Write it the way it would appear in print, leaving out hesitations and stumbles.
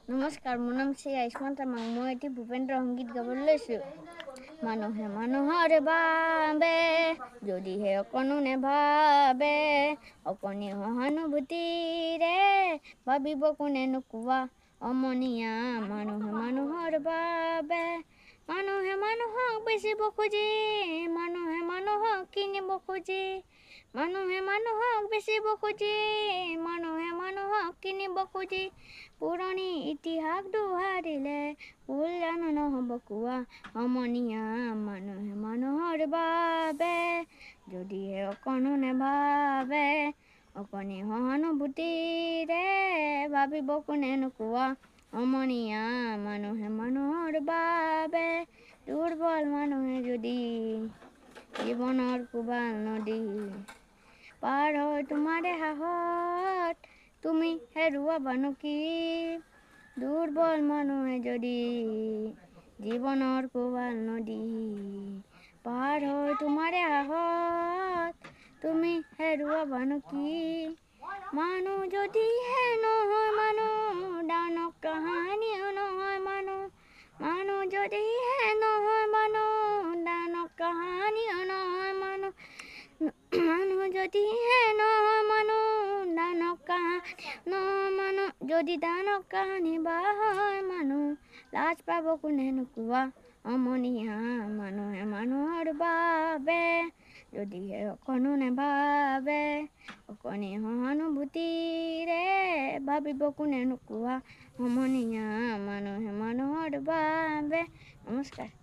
নমস্কাৰ, মোৰ নাম শ্ৰী আয়ুষ্মান তামাং। মই এটি ভূপেন্দ্ৰ সংগীত গাবলৈ লৈছোঁ। মানুহে মানুহৰ বাবে যদিহে অকণো নেভাবে, অকণি সহানুভূতিৰে ভাবিব কোনেনো কোৱা অমনীয়া। মানুহে মানুহৰ বাবে মানুহে মানুহক বেচিব খুজি, মানুহে মানুহক কিনিব খুজি, মানুহে মানুহক বেচিব খুজি, মানুহে মানুহক কিনিব খুজি, পুৰণি ইতিহাস দোহাৰিলে ভুল জানো নহ'ব কোৱা সমনীয়া। মানুহে মানুহৰ বাবে যদিহে অকণো নেভাবে, অকণি সহানুভূতিৰে ভাবিব কোনেনো কোৱা সমনীয়া। মানুহে মানুহৰ বাবে দুৰ্বল মানুহে যদি জীৱনৰ কোবাল নদী পাৰ হৈ তোমাৰে সাহত তুমি হেৰুৱাবানো কি? দুৰ্বল মানুহে যদি জীৱনৰ কোবাল নদী পাৰ হৈ তোমাৰে সাহত তুমি হেৰুৱাবানো কি? মানুহ যদিহে নহয় মানুহ, দানৱ কাহানিও নহয় মানুহ। মানুহ যদিহে নহয় মানুহ, দানৱ কাহানিও নহয় মানুহ। মানুহ যদিহে নহয় মানুহ, দানৱ কাহানিও নহয় মানুহ। যদি দানৱ কাহানি বা হয় মানুহ, লাজ পাব কোনেনো কোৱা সমনীয়া। মানুহে মানুহৰ বাবে যদিহে অকণো নেভাবে, অকণি সহানুভূতিৰে ভাবিব কোনেনো কোৱা সমনীয়া। মানুহে মানুহৰ বাবে। নমস্কাৰ।